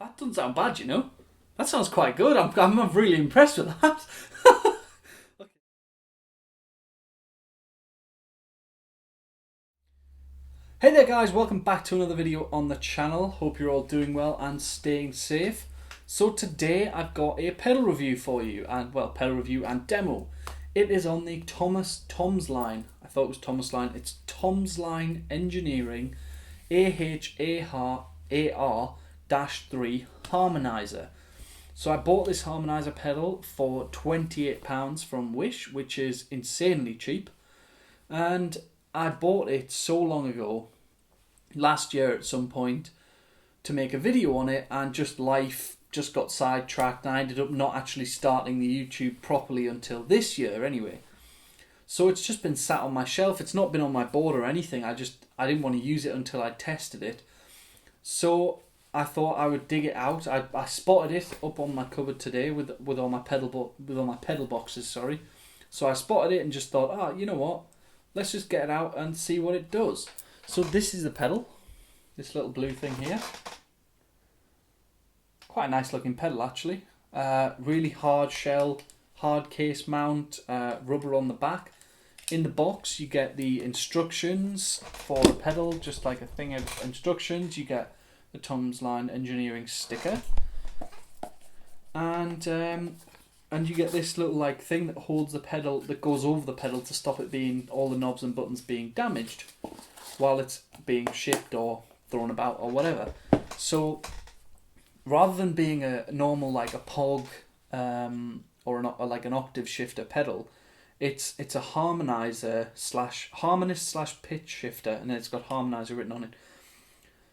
That doesn't sound bad, you know. That sounds quite good. I'm really impressed with that. Hey there guys, welcome back to another video on the channel. Hope you're all doing well and staying safe. So today I've got a pedal review for you, and well, pedal review and demo. It is on the Tomsline. I thought it was Tomsline. It's Tomsline Engineering AHAR-3 harmonizer. So I bought this harmonizer pedal for £28 from Wish, which is insanely cheap. And I bought it so long ago, last year at some point, to make a video on it, and life just got sidetracked and I ended up not actually starting the YouTube properly until this year anyway. So it's just been sat on my shelf. It's not been on my board or anything. I didn't want to use it until I tested it. So I thought I would dig it out. I spotted it up on my cupboard today with all my pedal boxes, sorry. So I spotted it and just thought, you know what? Let's just get it out and see what it does. So this is the pedal, this little blue thing here. Quite a nice looking pedal actually. Really hard shell, hard case mount, rubber on the back. In the box you get the instructions for the pedal, just like a thing of instructions. You get the Tomsline Engineering sticker. And you get this little like thing that holds the pedal, that goes over the pedal to stop it being, all the knobs and buttons being damaged while it's being shipped or thrown about or whatever. So rather than being a normal like a POG or like an octave shifter pedal, it's a harmonizer / harmonist / pitch shifter, and then it's got harmonizer written on it.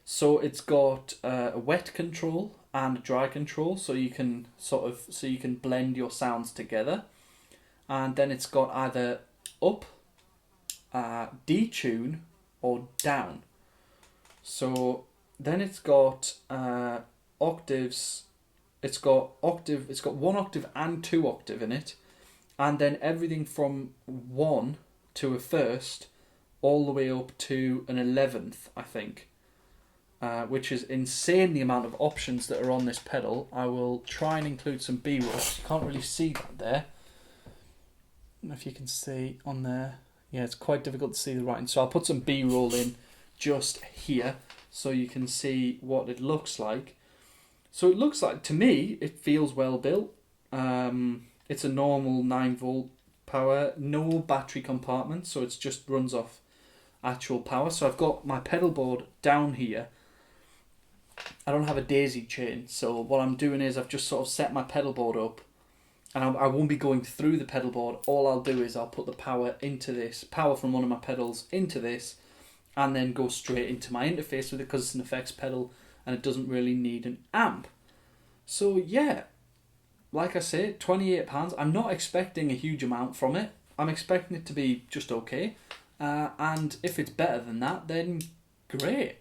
So it's got a wet control and a dry control, so you can blend your sounds together. And then it's got either up, detune, or down. So then it's got octaves. It's got one octave and 2 octave in it, and then everything from 1 to a first all the way up to an 11th, I think. Which is insane, the amount of options that are on this pedal. I will try and include some B-roll. You can't really see that there. I don't know if you can see on there. Yeah, it's quite difficult to see the writing. So I'll put some B-roll in just here so you can see what it looks like. So it looks like, to me, it feels well built. It's a normal 9-volt power, no battery compartment, so it just runs off actual power. So I've got my pedal board down here. I don't have a daisy chain, so what I'm doing is I've just sort of set my pedal board up, and I won't be going through the pedal board. All I'll do is I'll put the power into this, power from one of my pedals into this, and then go straight into my interface with it, because it's an effects pedal and it doesn't really need an amp. So yeah, like I say, £28. I'm not expecting a huge amount from it. I'm expecting it to be just okay, and if it's better than that, then great.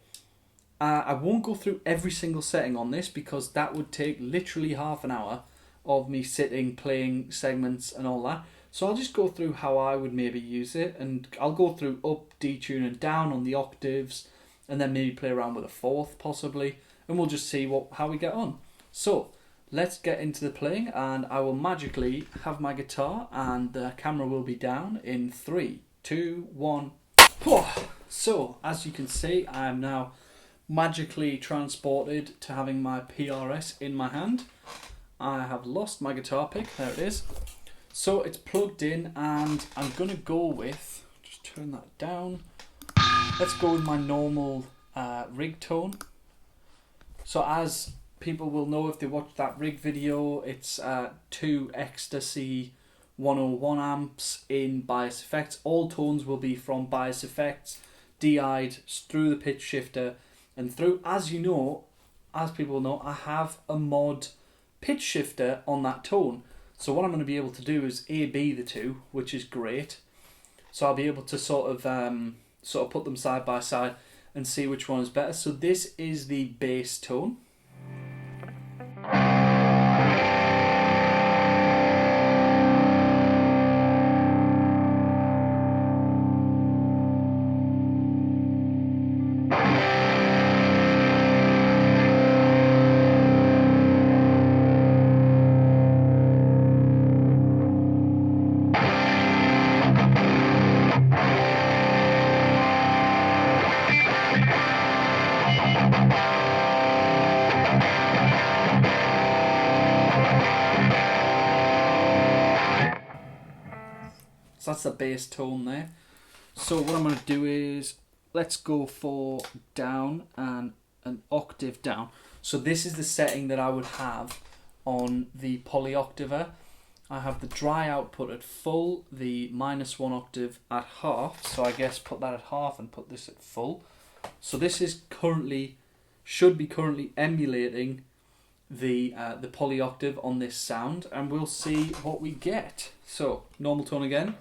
I won't go through every single setting on this, because that would take literally half an hour of me sitting, playing segments and all that. So I'll just go through how I would maybe use it, and I'll go through up, detune and down on the octaves, and then maybe play around with a 4th possibly, and we'll just see how we get on. So let's get into the playing, and I will magically have my guitar and the camera will be down in 3, 2, 1. So as you can see, I am now magically transported to having my PRS in my hand. I have lost my guitar pick, there it is. So it's plugged in, and I'm gonna go with, just turn that down. Let's go with my normal rig tone. So as people will know if they watch that rig video, it's 2 Ecstasy 101 amps in bias effects. All tones will be from bias effects, DI'd through the pitch shifter and through. As you know, as people know, I have a mod pitch shifter on that tone. So what I'm going to be able to do is A/B the two, which is great. So I'll be able to sort of put them side by side and see which one is better. So this is the bass tone. So that's the bass tone there. So what I'm going to do is, let's go for down and an octave down. So this is the setting that I would have on the polyoctaver. I have the dry output at full, the -1 octave at half. So I guess put that at half and put this at full. So this is should be currently emulating the polyoctave on this sound, and we'll see what we get. So normal tone again.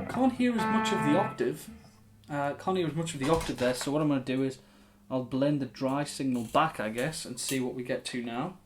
Can't hear as much of the octave. Can't hear as much of the octave there. So what I'm going to do is I'll blend the dry signal back, I guess, and see what we get to now.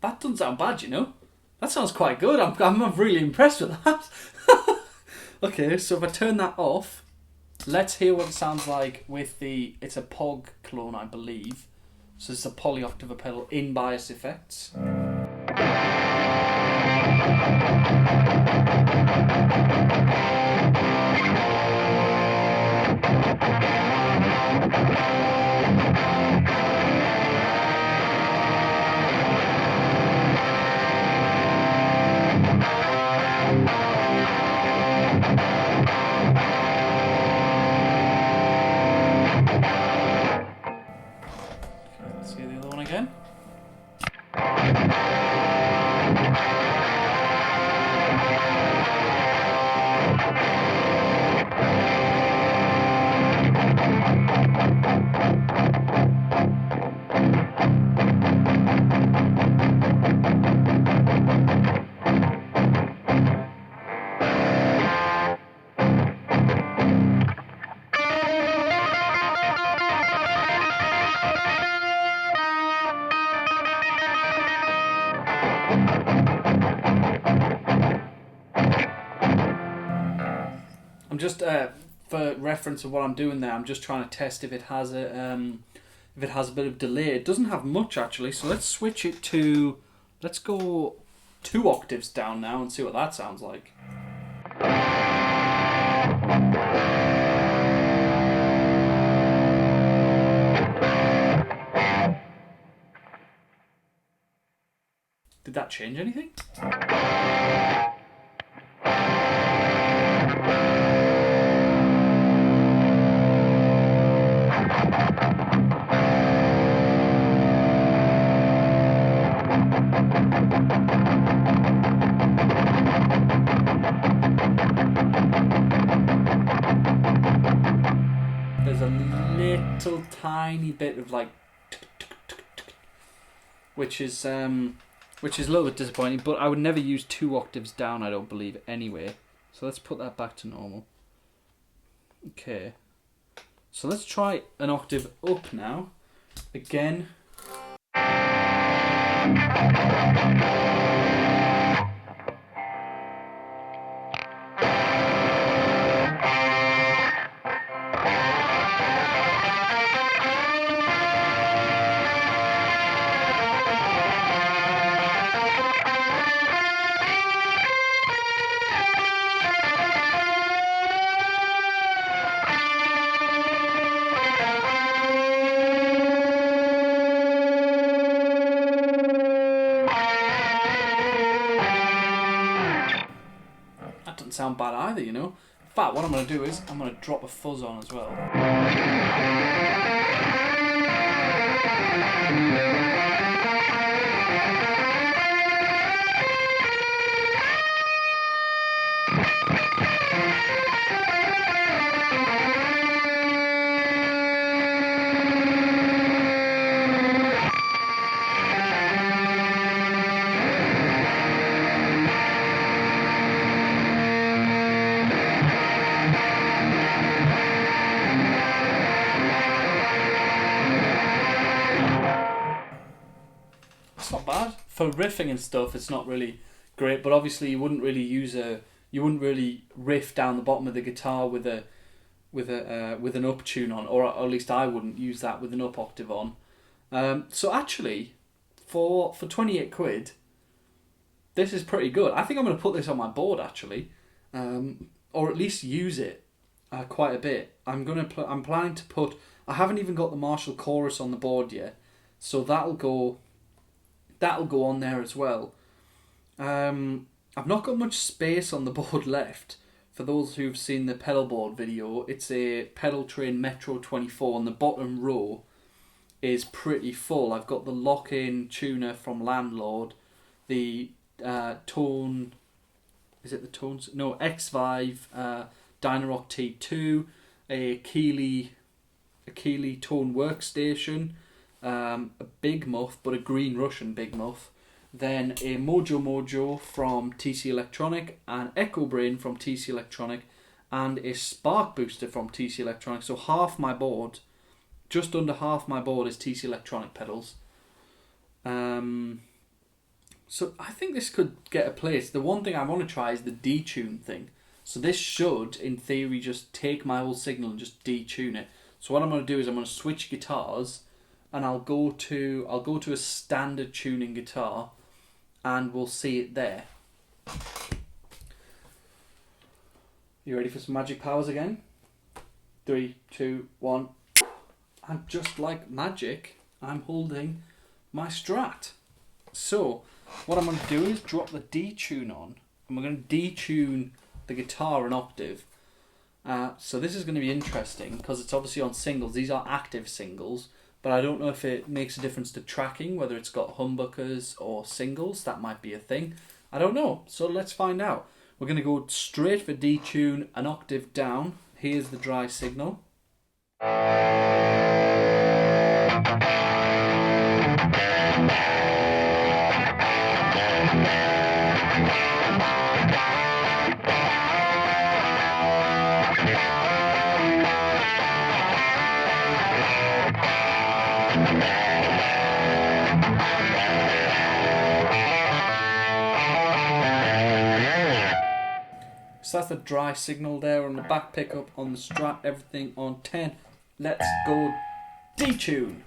That doesn't sound bad, you know. That sounds quite good. I'm really impressed with that. Okay, so if I turn that off, let's hear what it sounds like with the... It's a POG clone, I believe. So it's a polyoctave pedal in bias effects. Let's hear the other one again. I'm just for reference of what I'm doing there, I'm just trying to test if it has a bit of delay. It doesn't have much actually, so let's switch it to, let's go 2 octaves down now and see what that sounds like. Did that change anything? There's a little tiny bit of like, which is a little bit disappointing, but I would never use 2 octaves down, I don't believe, anyway. So let's put that back to normal. Okay. So let's try an octave up now. Again. sound bad either, you know. In fact, what I'm going to do is I'm going to drop a fuzz on as well. It's not bad for riffing and stuff. It's not really great, but obviously you wouldn't really riff down the bottom of the guitar with an up tune on, or at least I wouldn't use that with an up octave on. So actually, for 28 quid, this is pretty good. I think I'm going to put this on my board actually, or at least use it quite a bit. I'm planning to put. I haven't even got the Marshall chorus on the board yet, so that'll go on there as well. I've not got much space on the board left. For those who've seen the Pedalboard video, it's a pedal train Metro 24 and the bottom row is pretty full. I've got the lock-in tuner from Landlord, the Tone, is it the Tones? No, X5 Octave 2, a Keeley Tone workstation, a Big Muff, but a green Russian Big Muff, then a Mojo from TC Electronic, an Echo Brain from TC Electronic, and a Spark Booster from TC Electronic. So half my board, just under half my board, is TC Electronic pedals. So I think this could get a place. The one thing I want to try is the Detune thing. So this should, in theory, just take my whole signal and just detune it. So what I'm going to do is I'm going to switch guitars, and I'll go to a standard tuning guitar, and we'll see it there. You ready for some magic powers again? 3, 2, 1. And just like magic, I'm holding my Strat. So what I'm going to do is drop the detune on, and we're going to detune the guitar an octave. So this is going to be interesting because it's obviously on singles. These are active singles, but I don't know if it makes a difference to tracking, whether it's got humbuckers or singles. That might be a thing. I don't know. So let's find out. We're going to go straight for detune an octave down. Here's the dry signal. So that's the dry signal there on the back pickup, on the Strat, everything on 10. Let's go detune.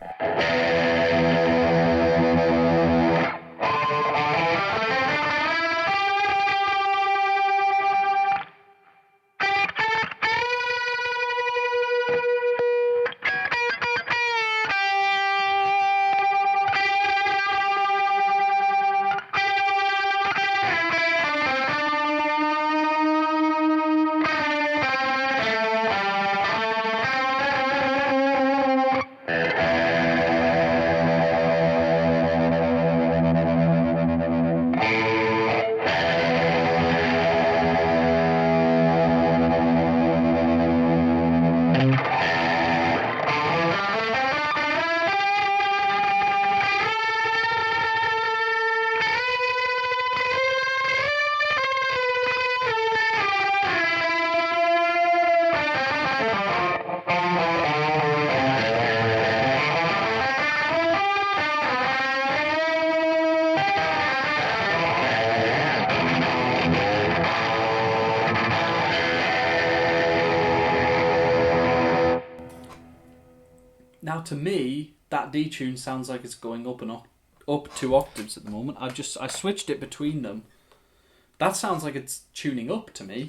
Now to me, that detune sounds like it's going up 2 octaves at the moment. I switched it between them. That sounds like it's tuning up to me.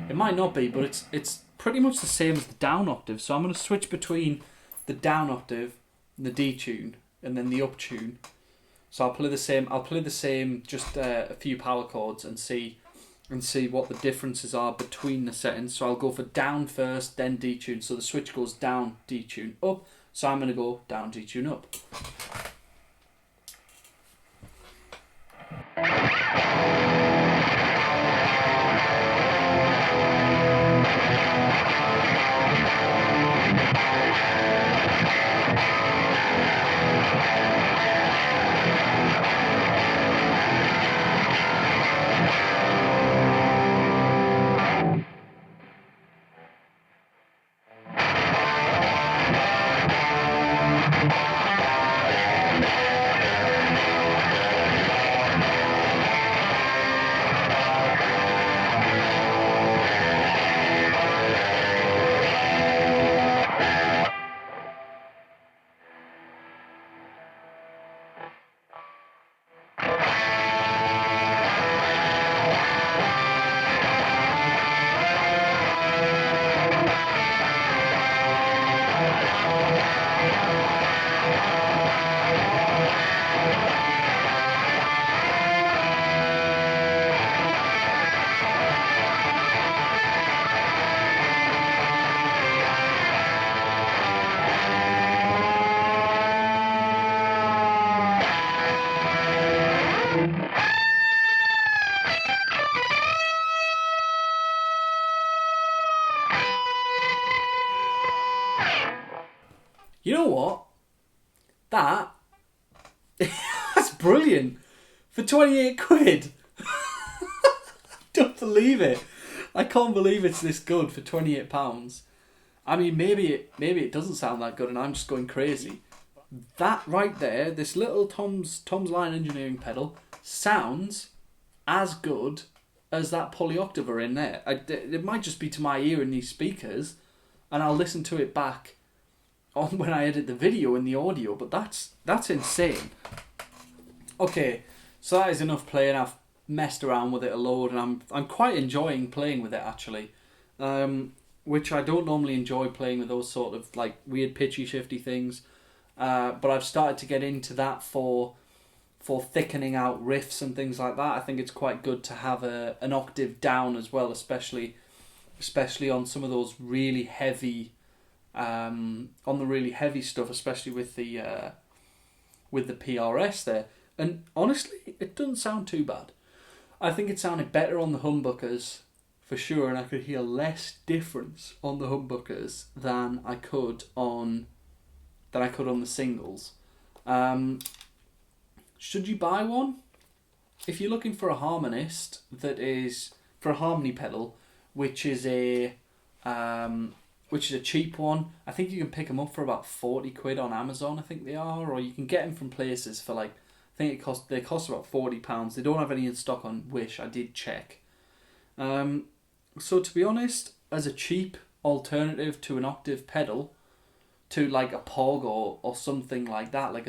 It might not be, but it's pretty much the same as the down octave. So I'm going to switch between the down octave and the detune and then the up tune. So I'll play the same, just a few power chords and see what the differences are between the settings. So I'll go for down first, then detune. So the switch goes down, detune, up. So I'm going to go down, detune, up. You know what? That's brilliant. For 28 quid. Don't believe it. I can't believe it's this good for £28. I mean, maybe it doesn't sound that good and I'm just going crazy. That right there, this little Tomsline engineering pedal, sounds as good as that polyoctaver in there. It might just be to my ear in these speakers, and I'll listen to it back on when I edit the video and the audio, but that's insane. Okay, so that is enough playing. I've messed around with it a load, and I'm quite enjoying playing with it actually, which I don't normally enjoy playing with those sort of like weird pitchy shifty things, but I've started to get into that for thickening out riffs and things like that. I think it's quite good to have an octave down as well, especially on some of those really heavy. On the really heavy stuff, especially with the PRS there, and honestly, it doesn't sound too bad. I think it sounded better on the humbuckers for sure, and I could hear less difference on the humbuckers than I could on the singles. Should you buy one? If you're looking for a Harmonist that is for a harmony pedal, which is a cheap one. I think you can pick them up for about 40 quid on Amazon, I think they are, or you can get them from places for like, I think they cost about £40. They don't have any in stock on Wish, I did check. So to be honest, as a cheap alternative to an octave pedal, to like a Pog or something like that, like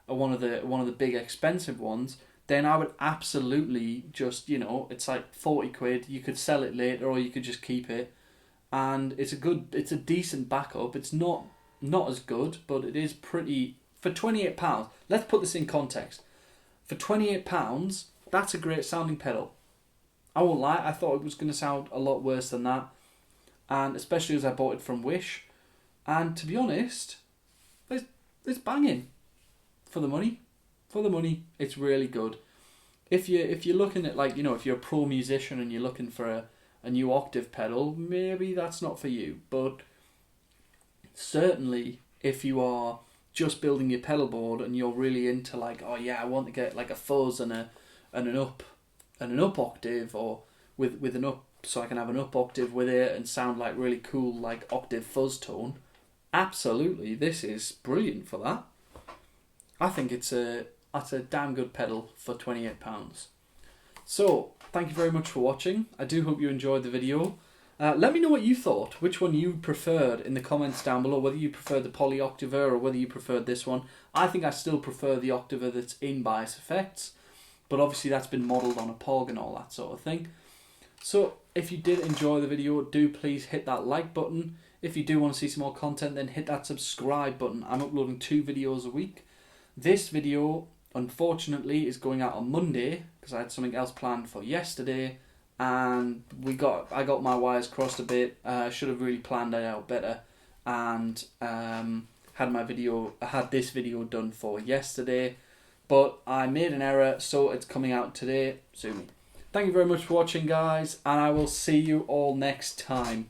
one of the big expensive ones, then I would absolutely just, it's like 40 quid, you could sell it later or you could just keep it. And it's a decent backup. It's not as good, but it is pretty for £28. Let's put this in context. For £28, that's a great sounding pedal. I won't lie, I thought it was going to sound a lot worse than that, and especially as I bought it from Wish. And to be honest, it's banging for the money. For the money, it's really good. If you're looking at if you're a pro musician and you're looking for a new octave pedal, maybe that's not for you, but certainly if you are just building your pedal board and you're really into I want to get like a fuzz and an up octave, or with an up, so I can have an up octave with it and sound like really cool like octave fuzz tone, absolutely this is brilliant for that. I think that's a damn good pedal for £28. So thank you very much for watching. I do hope you enjoyed the video. Let me know what you thought, which one you preferred in the comments down below, whether you preferred the poly octaver or whether you preferred this one. I think I still prefer the octaver that's in Bias Effects, but obviously that's been modelled on a Pog and all that sort of thing. So if you did enjoy the video, do please hit that like button. If you do want to see some more content, then hit that subscribe button. I'm uploading 2 videos a week, This video, unfortunately, is going out on Monday because I had something else planned for yesterday, and I got my wires crossed a bit. I should have really planned it out better, and had this video done for yesterday, but I made an error, so it's coming out today. Sue me. Thank you very much for watching, guys, and I will see you all next time.